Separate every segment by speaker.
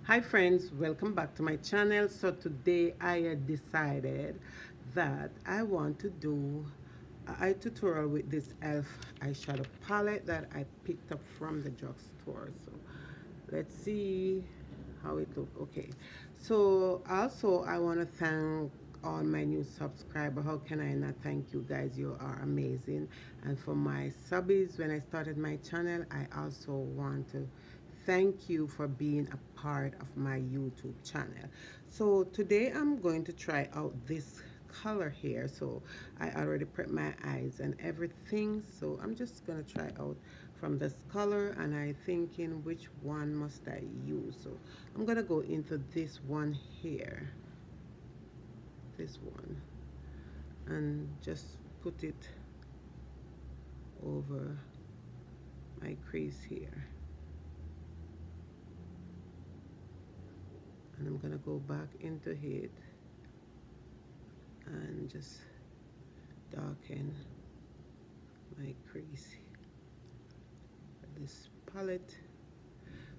Speaker 1: Hi friends, welcome back to my channel. So today I had decided that I want to do a eye tutorial with this elf eyeshadow palette that I picked up from the drugstore. So let's see how it look. Okay, so also I want to thank all my new subscriber. How can I not thank you guys? You are amazing. And for my subbies, when I started my channel, I also want to thank you for being a part of my YouTube channel. So today I'm going to try out this color here. So I already prepped my eyes and everything, so I'm just gonna try out from this color, and I thinking which one must I use. So I'm gonna go into this one here, this one, and just put it over my crease here, and I'm gonna go back into it and just darken my crease with this palette.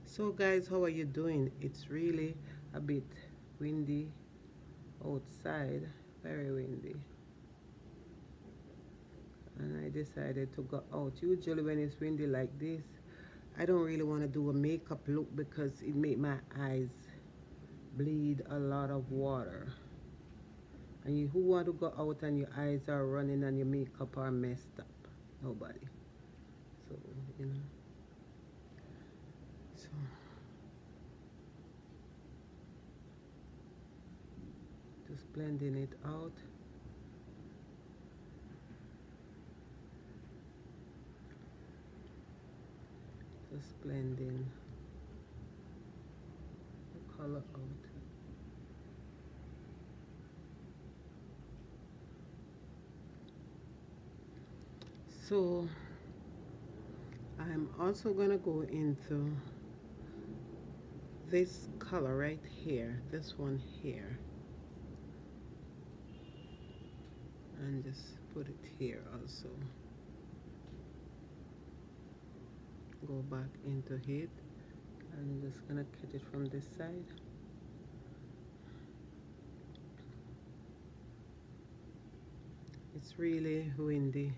Speaker 1: So guys, how are you doing? It's really a bit windy outside, very windy, and I decided to go out. Usually when it's windy like this, I don't really want to do a makeup look because it make my eyes bleed a lot of water. And you who want to go out and your eyes are running and your makeup are messed up? Nobody. So you know, so just blending it out. Just blending the color out. So I'm also gonna go into this color right here, this one here, and just put it here also. Go back into it, and just gonna catch it from this side. It's really windy.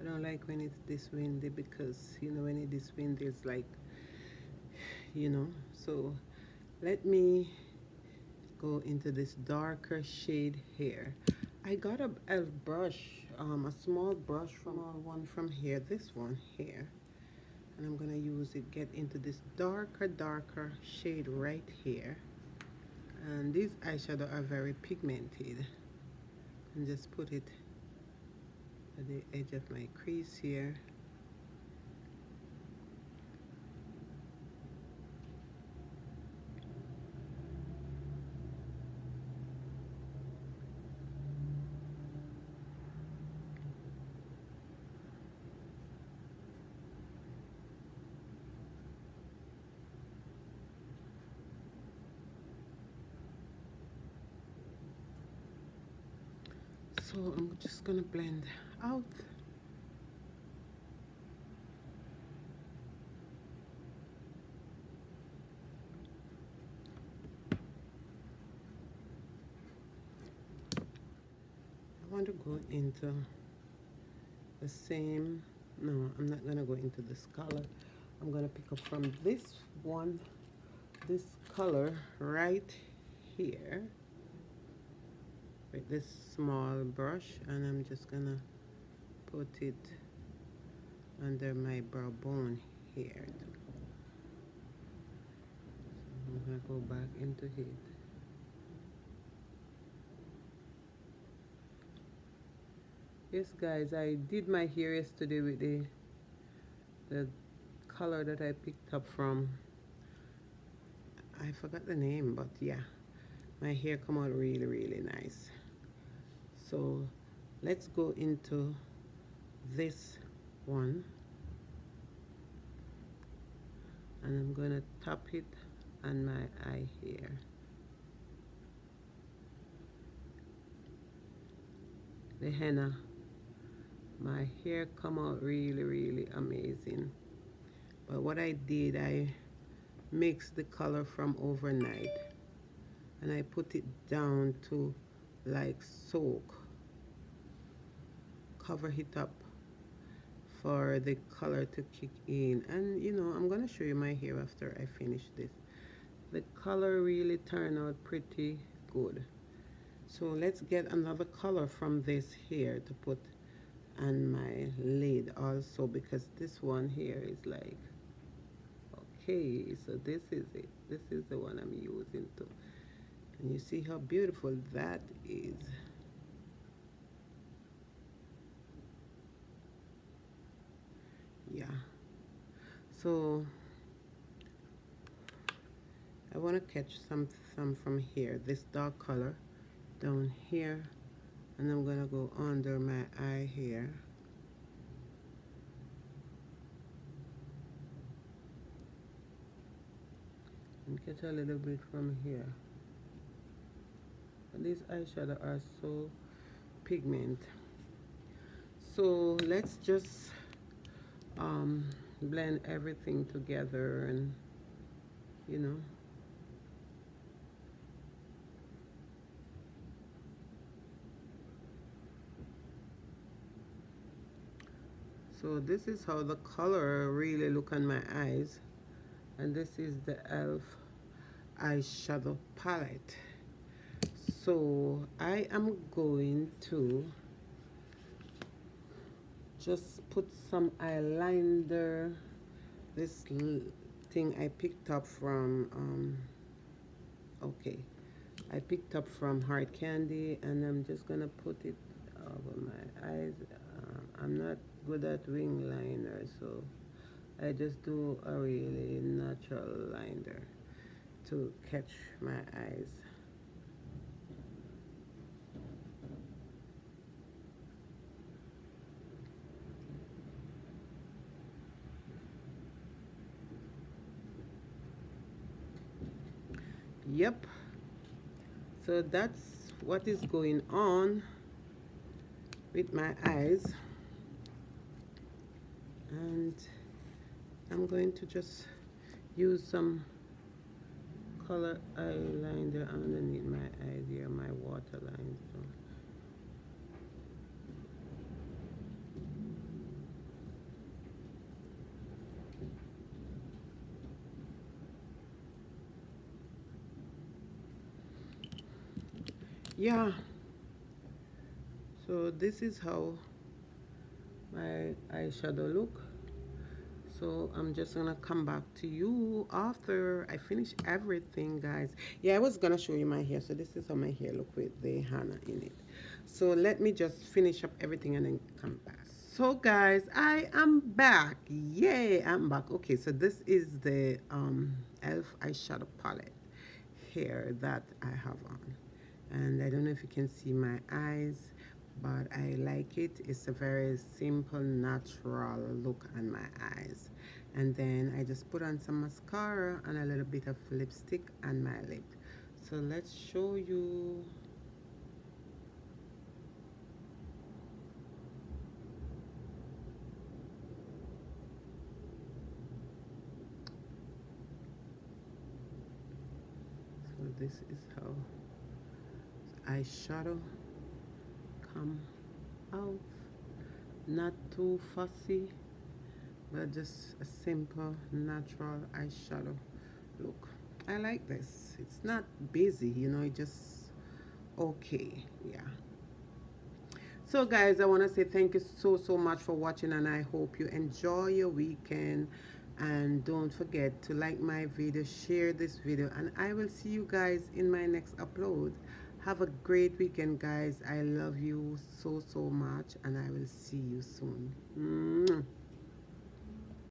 Speaker 1: I don't like when it's this windy because you know when it is windy it's like, you know. So let me go into this darker shade here. I got a brush, a small brush from one from here, this one here, and I'm gonna use it, get into this darker shade right here. And these eyeshadow are very pigmented, and just put it at the edge of my crease here. So I'm just gonna blend out. I want to go into the same, no, I'm not gonna go into this color. I'm gonna pick up from this one, this color right here with this small brush, and I'm just gonna put it under my brow bone here. I'm gonna go back into it. Yes guys, I did my hair yesterday with the color that I picked up from, I forgot the name, but yeah, my hair come out really nice. So let's go into this one, and I'm gonna tap it on my eye here. The henna, my hair come out really amazing. But what I did, I mix the color from overnight, and I put it down to like soak, cover it up for the color to kick in. And you know, I'm gonna show you my hair after I finish this. The color really turned out pretty good. So let's get another color from this here to put on my lid also, because this one here is like, okay, so this is it. This is the one I'm using too. And you see how beautiful that is. Yeah. So I want to catch some from here, this dark color down here, and I'm gonna go under my eye here. And catch a little bit from here. And these eyeshadow are so pigment. So let's just blend everything together, and you know, so this is how the color really look on my eyes, and this is the elf eyeshadow palette. So I am going to just put some eyeliner. This thing I picked up from okay, I picked up from Hard Candy, and I'm just gonna put it over my eyes. I'm not good at wing liner, so I just do a really natural liner to catch my eyes. Yep, so that's what is going on with my eyes, and I'm going to just use some color eyeliner underneath my eyes here, my waterline. So yeah, so this is how my eyeshadow look. So I'm just gonna come back to you after I finish everything, guys. Yeah, I was gonna show you my hair. So this is how my hair look with the henna in it. So let me just finish up everything and then come back. So guys, I am back. Yay, I'm back. Okay, so this is the elf eyeshadow palette here that I have on, and I don't know if you can see my eyes, but I like it. It's a very simple, natural look on my eyes. And then I just put on some mascara and a little bit of lipstick on my lip. So let's show you. So this is how eyeshadow come out. Not too fussy, but just a simple, natural eyeshadow look. I like this. It's not busy, you know, it just okay. Yeah. So guys, I want to say thank you so much for watching, and I hope you enjoy your weekend. And don't forget to like my video, share this video, and I will see you guys in my next upload. Have a great weekend, guys. I love you so much, and I will see you soon.